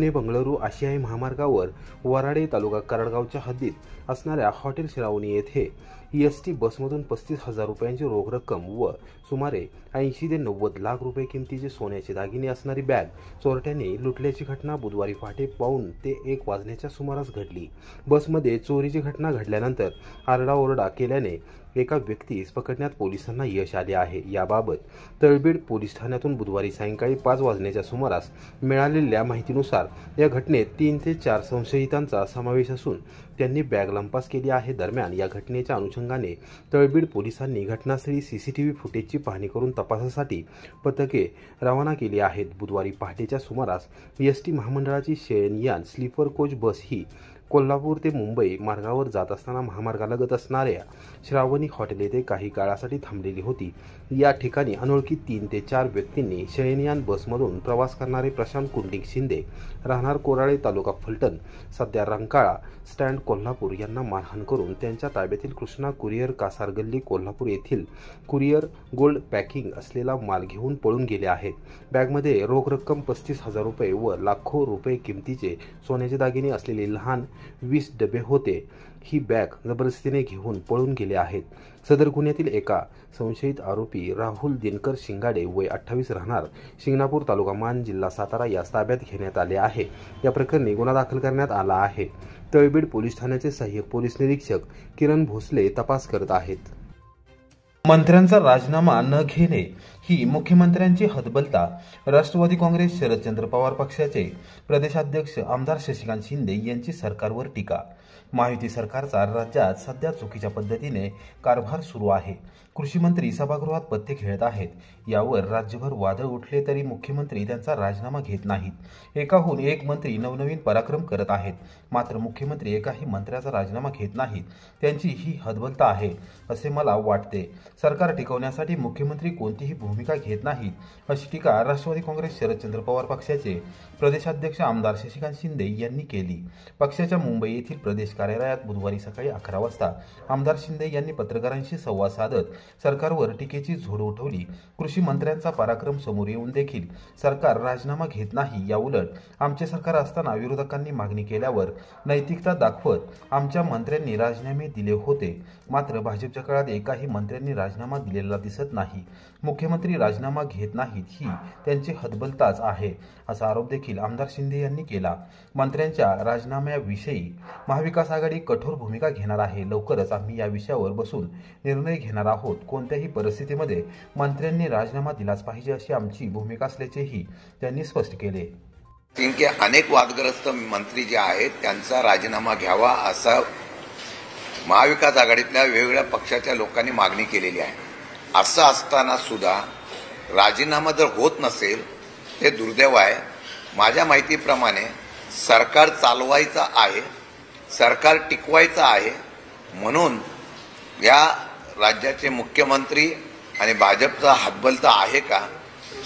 पुणे बंगळुरू आशियाई महामार्गावर वराडे तालुका करडगावच्या हद्दीत असणाऱ्या हॉटेल श्रावणी येथे एसटी बसमधून 35,000 रुपयांची रोख रक्कम व सुमारे 80 ते 90 लाख रुपये किमतीचे सोन्याचे दागिने असणारी बॅग चोरट्यांनी लुटल्याची घटना बुधवारी पहाटे 2 ते 1 वाजण्याच्या सुमारास घडली। बसमध्ये चोरीची घटना घडल्यानंतर आरडाओरडा केल्याने एका व्यक्तीस पकडण्यात पोलिसांना यश आले आहे। याबाबत तळबीड पोलीस ठाण्यातून बुधवारी सायंकाळी 5 वाजण्याच्या सुमारास मिळालेल्या माहितीनुसार या घटनेत 3 ते 4 संशयितांचा समावेश असून त्यांनी बॅग लंपास केली आहे। दरम्यान या घटनेच्या अनुषंगाने तळबीड पोलिसांनी घटनास्थळी सीसीटीव्ही फुटेजची पाहणी करून तपासासाठी पथके रवाना केली आहेत। बुधवारी पहाटेच्या सुमारास एसटी महामंडळाची शयनयान स्लीपर कोच बस ही कोल्हापूर ते मुंबई मार्गावर जात असताना महामार्गालगत असणाऱ्या श्रावणी हॉटेल येथे काही काळासाठी थांबलेली होती। या ठिकाणी अनोळखी 3 ते 4 व्यक्तींनी शयनयान बसमधून प्रवास करणारे प्रशांत कुंडिक शिंदे राहणार कोराळे तालुका फलटण सध्या रंकाळा स्टँड कोल्हापूर यांना मारहाण करून त्यांच्या ताब्यातील कृष्णा कुरिअर कासार गल्ली कोल्हापूर येथील कुरिअर गोल्ड पॅकिंग असलेला माल घेऊन पळून गेले आहेत। बॅगमध्ये रोख रक्कम 35,000 रुपये व लाखो रुपये किमतीचे सोन्याचे दागिने असलेले लहान 20 डबे होते। ही बॅग जबरदस्तीने घेऊन पळून गेले आहेत। सदर गुन्ह्यातील एका संशयित आरोपी राहुल दिनकर शिंगाडे वय 28 राहणार शिंगणापूर तालुका मान जिल्हा सातारा यास ताब्यात घेण्यात आले आहे। या प्रकरणी गुन्हा दाखल करण्यात आला आहे। तळबीड पोलीस ठाण्याचे सहाय्यक पोलीस निरीक्षक किरण भोसले तपास करत आहेत। मंत्र्यांचा राजीनामा न घेणे ही मुख्यमंत्र्यांची हतबलता। राष्ट्रवादी काँग्रेस शरदचंद्र पवार पक्षाचे प्रदेशाध्यक्ष आमदार शशिकांत शिंदे यांची सरकारवर टीका। महायुती सरकारचा राज्यात सध्या चुकीच्या पद्धतीने कारभार सुरू आहे। कृषी मंत्री सभागृहात पत्ते खेळत आहेत। यावर राज्यभर वादळ उठले तरी मुख्यमंत्री त्यांचा राजीनामा घेत नाहीत। एकाहून एक मंत्री नवनवीन पराक्रम करत आहेत, मात्र मुख्यमंत्री एकाही मंत्र्याचा राजीनामा घेत नाहीत। त्यांची ही हतबलता आहे असे मला वाटते। सरकार टिकवण्यासाठी मुख्यमंत्री कोणतीही भूमिका घेत नाहीत, अशी टीका राष्ट्रवादी काँग्रेस शरदचंद्र पवार पक्षाचे प्रदेशाध्यक्ष आमदार शशिकांत शिंदे यांनी केली। पक्षाच्या मुंबई येथील प्रदेश कार्यालयात बुधवारी सकाळी 11 वाजता आमदार शिंदे यांनी पत्रकारांशी संवाद साधत सरकारवर टीकेची झोड उठवली। कृषी मंत्र्यांचा पराक्रम समोर येऊन देखील सरकार राजीनामा घेत नाही। याउलट आमचे सरकार असताना विरोधकांनी मागणी केल्यावर नैतिकता दाखवत आमच्या मंत्र्यांनी राजीनामे दिले होते, मात्र भाजपच्या काळात एकाही मंत्र्यांनी राजीनामा दिलेला दिसत नाही। मुख्यमंत्री राजीनामा घेत नाहीत ही त्यांची हतबलताच आहे, असा आरोप देखील आमदार शिंदे यांनी केला। मंत्र्यांच्या राजीनाम्याविषयी महाविकास आघाडी कठोर भूमिका घेणार आहे। लवकरच आम्ही या विषयावर बसून निर्णय घेणार आहोत। कोणत्याही परिस्थितीमध्ये मंत्र्यांनी राजीनामा दिलाच पाहिजे अशी आमची भूमिका असल्याचेही त्यांनी स्पष्ट केले। अनेक वादग्रस्त मंत्री जे आहेत त्यांचा राजीनामा घ्यावा असा महाविकास आघाडीतल्या वेगवेगळ्या पक्षाच्या लोकांनी मागणी केलेली आहे। असं असताना सुद्धा राजीनामा जर होत नसेल ते दुर्दैव आहे। माझ्या माहितीप्रमाणे सरकार चालवायचं आहे, सरकार टिकवायचं आहे, म्हणून या राज्याचे मुख्यमंत्री आणि भाजपचा हातबलता आहे का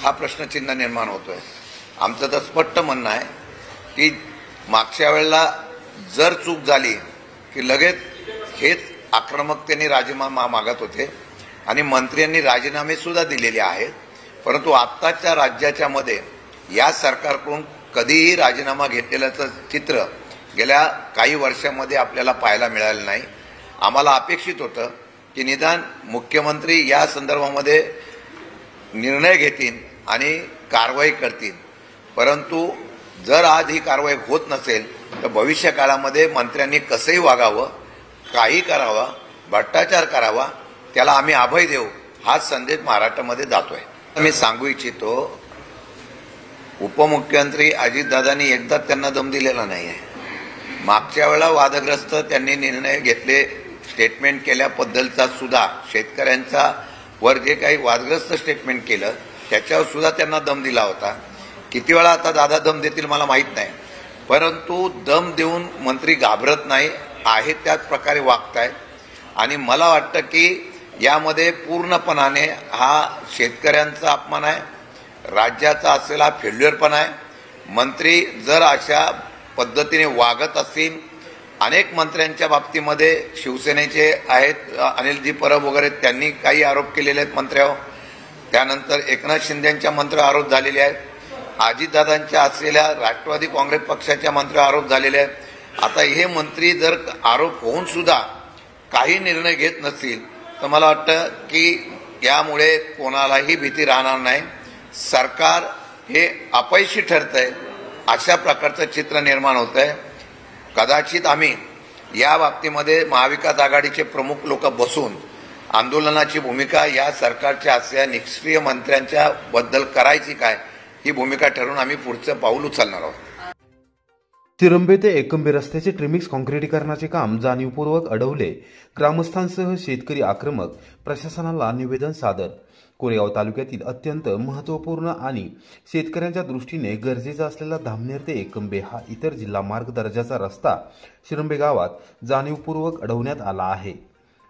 हा प्रश्नचिन्ह निर्माण होतोय। आमचं तर स्पष्ट म्हणणं आहे की मागच्या वेळेला जर चूक झाली की लगेच हेच आक्रमकतेने राजीनामा मागत होते आणि मंत्र्यांनी राजीनामे सुद्धा दिलेले आहेत, परंतु आत्ताच्या राज्याच्या मध्ये या सरकारकडून कधीही राजीनामा घेतलेल्याचं चित्र गेल्या काही वर्षांमध्ये आपल्याला पाहायला मिळालं नाही। आम्हाला अपेक्षित होतं की निदान मुख्यमंत्री या संदर्भामध्ये निर्णय घेतील आणि कारवाई करतील, परंतु जर आज ही कारवाई होत नसेल तर भविष्य काळामध्ये मंत्र्यांनी कसंही वागावं, काही करावा, भ्रष्टाचार करावा, त्याला आम्ही अभय देऊ हाच संदेश महाराष्ट्रामध्ये जातोय। मी सांगू इच्छितो, उपमुख्यमंत्री अजितदादांनी एकदा त्यांना दम दिलेला नाही आहे। मागच्या वेळेला वादग्रस्त त्यांनी निर्णय घेतले, स्टेटमेंट केल्याबद्दलचा सुद्धा शेतकऱ्यांचा वर जे काही वादग्रस्त स्टेटमेंट केलं त्याच्यावर सुद्धा त्यांना दम दिला होता। किती वेळा आता दादा दम देतील मला माहीत नाही, परंतु दम देऊन मंत्री घाबरत नाही आहे, त्याच प्रकारे वागतायत आणि मला वाटतं की यामध्ये पूर्णपणाने हा शेतकऱ्यांचा अपमान आहे, राज्याचा असलेला फेल्युअर पण आहे। मंत्री जर अशा पद्धतीने वागत असतील, अनेक मंत्र्यांच्या बाबतीमध्ये शिवसेनेचे आहेत अनिलजी परब वगैरे त्यांनी काही आरोप केलेले आहेत मंत्र्यावर, त्यानंतर एकनाथ शिंदेंच्या मंत्र्यावर आरोप झालेले आहेत अजितदादांच्या असलेल्या राष्ट्रवादी काँग्रेस पक्षाच्या मंत्र्यावर आरोप झालेले आहेत। आता हे मंत्री जर आरोप होऊन सुद्धा काही निर्णय घेत नसतील तर मला वाटतं की यामुळे कोणालाही भीती राहणार नाही। सरकार हे अपयशी ठरतंय अशा प्रकारचं चित्र निर्माण होतंय। कदाचित आम्ही या बाबतीमध्ये महाविकास आघाडीचे प्रमुख लोक बसून आंदोलनाची भूमिका या सरकारच्या असलेल्या निष्क्रिय मंत्र्यांच्या बद्दल करायची काय ही भूमिका ठरवून आम्ही पुढचं पाऊल उचलणार आहोत। शिरंबे ते एकंबे रस्त्याचे ट्रिमिक्स काँक्रिटीकरणाचे काम जाणीवपूर्वक अडवले, ग्रामस्थांसह शेतकरी आक्रमक, प्रशासनाला निवेदन सादर। कोरेगाव तालुक्यातील अत्यंत महत्त्वपूर्ण आणि शेतकऱ्यांच्या दृष्टीने गरजेचा असलेला धामनेर ते एकंबे हा इतर जिल्हा मार्ग दर्जाचा रस्ता शिरंबे गावात जाणीवपूर्वक अडवण्यात आला आहे।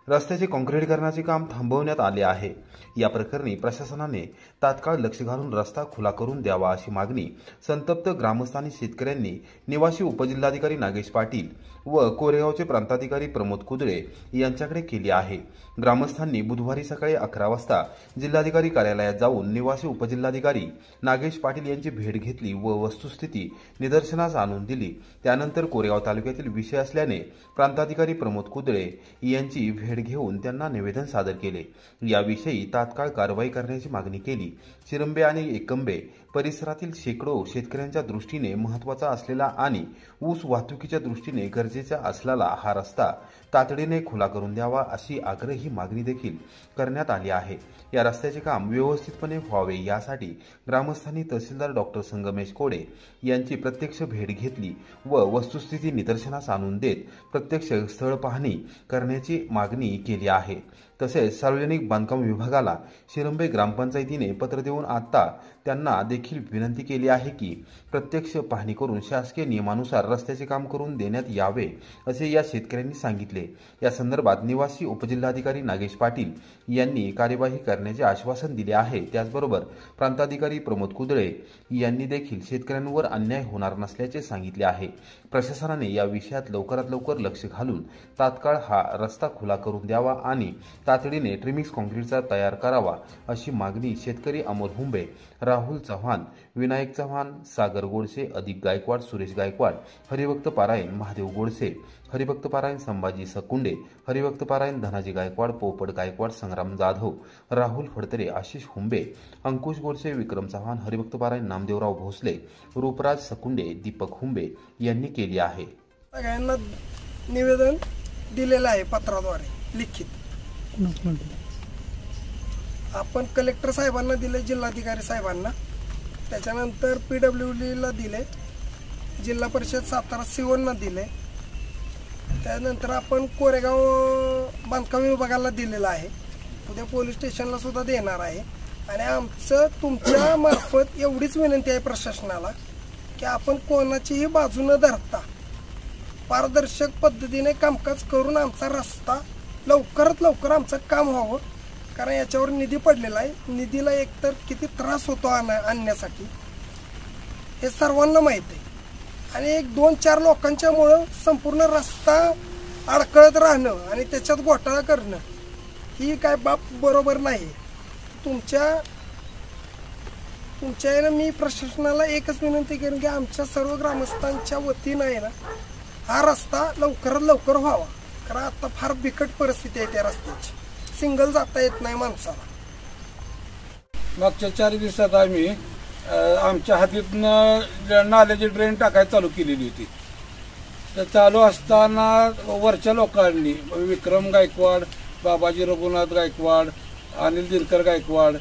रस्त्याचे काँक्रिटीकरणाचे काम थांबवण्यात आले आहे। या प्रकरणी प्रशासनाने तात्काळ लक्ष घालून रस्ता खुला करून द्यावा अशी मागणी संतप्त ग्रामस्थांनी शेतकऱ्यांनी निवासी उपजिल्हाधिकारी नागेश पाटील व कोरेगावचे प्रांताधिकारी प्रमोद कुदळे यांच्याकडे केली आहे। ग्रामस्थांनी बुधवारी सकाळी 11 वाजता जिल्हाधिकारी कार्यालयात जाऊन निवासी उपजिल्हाधिकारी नागेश पाटील यांची भेट घेतली व वस्तुस्थिती निदर्शनास आणून दिली। त्यानंतर कोरेगाव तालुक्यातील विषय असल्याने प्रांताधिकारी प्रमोद कुदळे यांची भेट घेऊन त्यांना निवेदन सादर केले। याविषयी तात्काळ कारवाई करण्याची मागणी केली। शिरंबे आणि एकंबे परिसरातील शेकडो शेतकऱ्यांच्या दृष्टीने महत्त्वाचा असलेला आणि ऊस वाहतुकीच्या दृष्टीने गरजेचा असलेला हा रस्ता तातडीने खुला करून द्यावा अशी आग्रही मागणी देखील करण्यात आली आहे। या रस्त्याचे काम व्यवस्थितपणे व्हावे यासाठी ग्रामस्थांनी तहसीलदार डॉक्टर संगमेश कोडे यांची प्रत्यक्ष भेट घेतली व वस्तुस्थिती निदर्शनास आणून देत प्रत्यक्ष स्थळ पाहणी करण्याची मागणी केली आहे। तसेच सार्वजनिक बांधकाम विभागाला शिरंबे ग्रामपंचायतीने पत्र देऊन आता त्यांना देखील विनंती केली आहे की प्रत्यक्ष पाहणी करून शासकीय नियमानुसार रस्त्याचे काम करून देण्यात यावे असे या शेतकऱ्यांनी सांगितले। या संदर्भात निवासी उपजिल्हाधिकारी नागेश पाटील यांनी कार्यवाही करण्याचे आश्वासन दिले आहे। त्याचबरोबर प्रांताधिकारी प्रमोद कुदळे यांनी देखील शेतकऱ्यांवर अन्याय होणार नसल्याचे सांगितले आहे। प्रशासनाने या विषयात लवकरात लवकर लक्ष घालून तात्काळ हा रस्ता खुला करून द्यावा आणि तातडीने ट्रिमिक्स काँक्रीटचा तयार करावा अशी मागणी शेतकरी अमोल हुंबे, राहुल चव्हाण, विनायक चव्हाण, सागर गोडसे, अधिक गायकवाड, सुरेश गायकवाड, हरिभक्त पारायण महादेव गोडसे, हरिभक्त पारायण संभाजी सकुंडे, हरिभक्त पारायण धनाजी गायकवाड, पोपट गायकवाड, संग्राम जाधव, राहुल फडतरे, आशिष हुंबे, अंकुश गोडसे, विक्रम चव्हाण, हरिभक्त पारायण नामदेवराव भोसले, रूपराज सकुंडे, दीपक हुंबे यांनी केली आहे। सगळ्यांना निवेदन दिलेलं आहे पत्राद्वारे लिखित। आपण कलेक्टर साहेबांना दिले, जिल्हाधिकारी साहेबांना, त्याच्यानंतर PWDला दिले, जिल्हा परिषद सातारा सीओना दिले, त्यानंतर आपण कोरेगाव बांधकाम विभागाला दिलेला आहे, उद्या पोलीस स्टेशनला सुद्धा देणार आहे। आणि आमचं तुमच्या मार्फत एवढीच विनंती आहे प्रशासनाला की आपण कोणाचीही बाजू न धरता पारदर्शक पद्धतीने कामकाज करून आमचा रस्ता लवकरात लवकर आमचं काम व्हावं। कारण याच्यावर निधी पडलेला आहे, निधीला एकतर किती त्रास होतो आणण्यासाठी हे सर्वांना माहीत आहे। आणि 1-2-4 लोकांच्यामुळं संपूर्ण रस्ता अडकळत राहणं आणि त्याच्यात घोटाळा करणं ही काय बाब बरोबर नाही। तुमच्या यानं मी प्रशासनाला एकच विनंती करेन की आमच्या सर्व ग्रामस्थांच्या वतीनं आहे ना हा रस्ता लवकरात लवकर व्हावा। कारण आता फार बिकट परिस्थिती आहे त्या रस्त्याची, सिंगल जाता येत नाही माणसाला। मागच्या 4 दिवसात आम्ही आमच्या हातीतनं नाल्याची ड्रेन टाकायला चालू केलेली होती। तर चालू असताना वरच्या लोकांनी विक्रम गायकवाड, बाबाजी रघुनाथ गायकवाड, अनिल दिनकर गायकवाड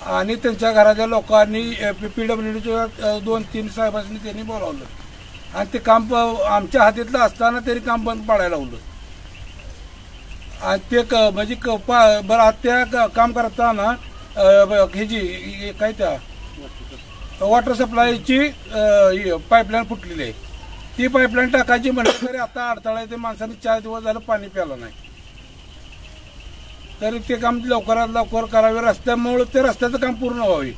आणि त्यांच्या घराच्या लोकांनी PWDच्या 2-3 साहेबांनी त्यांनी बोलावलं आणि ते काम आमच्या हातीतलं असताना त्यांनी काम बंद पाडायला लावलं। आणि ते म्हणजे बरं त्या काम करताना ह्याची काय त्या वॉटर सप्लायची पाईपलाईन फुटलेली आहे, ती पाईपलाईन टाकायची म्हटलं तरी आता अडथळा आहे। ते माणसाने 4 दिवस झालं पाणी प्यायला नाही, तरी ते काम लवकरात लवकर करावे, रस्त्यामुळे ते रस्त्याचं काम पूर्ण व्हावे।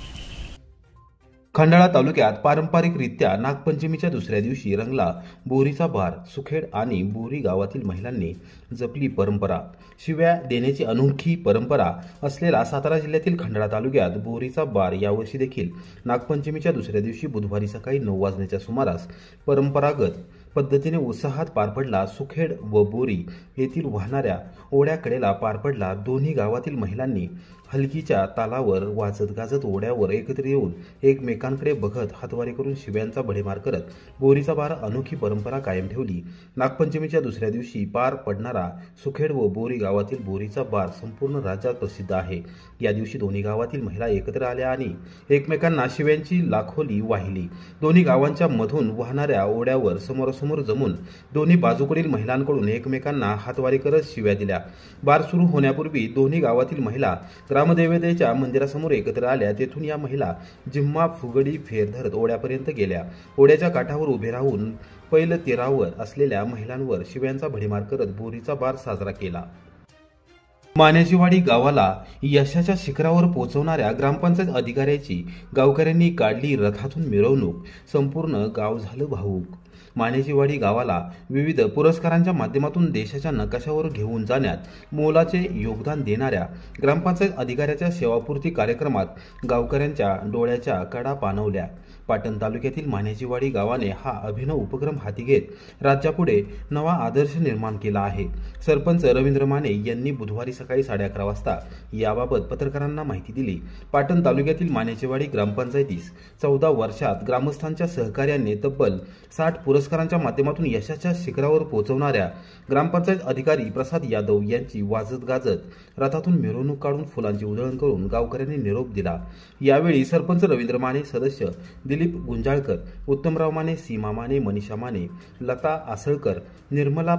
खंडाळा तालुक्यात पारंपरिकरित्या नागपंचमीच्या दुसऱ्या दिवशी रंगला बोरीचा बार. सुखेड आणि बोरी गावातील महिलांनी जपली परंपरा. शिव्या देण्याची अनोखी परंपरा असलेला सातारा जिल्ह्यातील खंडाळा तालुक्यात बोरीचा बार यावर्षी देखील नागपंचमीच्या दुसऱ्या दिवशी बुधवारी सकाळी 9 वाजण्याच्या सुमारास परंपरागत पद्धतीने उत्साहात पार पडला. सुखेड व बोरी येथील वाहणाऱ्या ओढ्याकडेला पार पडला. दोन्ही गावातील महिलांनी हलकीच्या तालावर वाजत गाजत ओढ्यावर एकत्र येऊन एकमेकांकडे बघत हातवारे करून शिव्यांचा भडीमार करत बोरीचा बार अनोखी परंपरा कायम ठेवली. नागपंचमीच्या दुसऱ्या दिवशी पार पडणारा सुखेड व बोरी गावातील बोरीचा बार संपूर्ण राज्यात प्रसिद्ध आहे. या दिवशी दोन्ही गावातील महिला एकत्र आल्या आणि एकमेकांना शिव्यांची लाखोली वाहिली. दोन्ही गावांच्या मधून वाहणाऱ्या ओढ्यावर समोरासमोर जमून दोन्ही बाजूकडील महिलांकडून एकमेकांना हातवारे करत शिव्या दिल्या. बार सुरू होण्यापूर्वी दोन्ही गावातील महिला ग्रामदेवतेच्या मंदिरासमोर एकत्र आल्या. तेथून या महिला जिम्मा फुगडी फेर धरत ओढ्यापर्यंत गेल्या. ओढ्याच्या काठावर उभे राहून पैल तीरावर असलेल्या महिलांवर शिव्यांचा भडीमार करत बोरीचा बार साजरा केला. माण्याचीवाडी गावाला यशाच्या शिखरावर पोहोचवणाऱ्या ग्रामपंचायत अधिकाऱ्याची गावकऱ्यांनी काढली रथातून मिरवणूक. संपूर्ण गाव झालं भावूक. माण्याचीवाडी गावाला विविध पुरस्कारांच्या माध्यमातून देशाच्या नकाशावर घेऊन जाण्यात मोलाचे योगदान देणाऱ्या ग्रामपंचायत अधिकाऱ्याच्या सेवापूर्ती कार्यक्रमात गावकऱ्यांच्या डोळ्याच्या कडा पाणवल्या. पाटण तालुक्यातील माण्याचीवाडी गावाने हा अभिनव उपक्रम हाती घेत राज्यापुढे नवा आदर्श निर्माण केला आहे. सरपंच रवींद्र माने यांनी बुधवारी सकाळी 11:30 वाजता याबाबत पत्रकारांना माहिती दिली. पाटण तालुक्यातील माण्याचीवाडी ग्रामपंचायतीस 14 वर्षात ग्रामस्थांच्या सहकार्याने तब्बल 60 पुरस्कारांच्या माध्यमातून यशाच्या शिखरावर पोहोचवणाऱ्या ग्रामपंचायत अधिकारी प्रसाद यादव यांची वाजत गाजत रथातून मिरवणूक काढून फुलांची उधळण करून गावकऱ्यांनी निरोप दिला. यावेळी सरपंच रवींद्र माने, सदस्य दिलीप गुंजाळकर, उत्तमराव माने, सीमा माने, मनीषा माने, लता आसळकर, निर्मला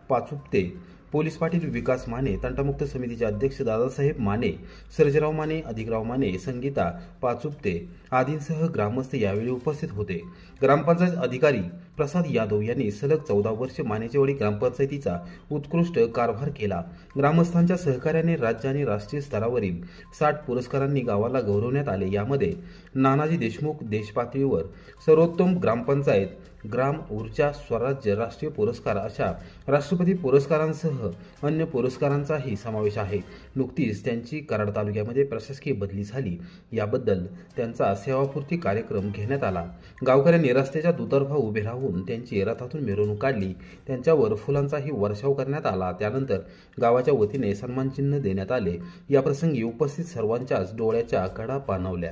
पाचुपते, पोलीस पाटील विकास माने, तंटामुक्त समितीचे अध्यक्ष दादासाहेब माने, सर्जेराव माने, अधिकराव माने, संगीता पाचुपते आदींसह ग्रामस्थ यावेळी उपस्थित होते. ग्रामपंचायत अधिकारी प्रसाद यादव यांनी सलग 14 वर्ष माण्याचीवाडी ग्रामपंचायतीचा उत्कृष्ट कारभार केला. ग्रामस्थांच्या सहकार्याने राज्य आणि राष्ट्रीय स्तरावरील 60 पुरस्कारांनी गावाला गौरवण्यात आले. यामध्ये नानाजी देशमुख देश पातळीवर सर्वोत्तम ग्रामपंचायत, ग्राम ऊर्जा स्वराज्य राष्ट्रीय पुरस्कार अशा राष्ट्रपती पुरस्कारांसह अन्य पुरस्कारांचाही समावेश आहे. नुकतीच त्यांची कराड तालुक्यामध्ये प्रशासकीय बदली झाली. याबद्दल त्यांचा सेवापूर्ती कार्यक्रम घेण्यात आला. गावकऱ्यांनी रस्त्याच्या दुतर्फा उभे राहून त्यांची रथातून मिरवणूक काढली. त्यांच्यावर फुलांचाही वर्षाव करण्यात आला. त्यानंतर गावाच्या वतीने सन्मानचिन्ह देण्यात आले. या प्रसंगी उपस्थित सर्वांच्याच डोळ्याच्या कडा पाणवल्या.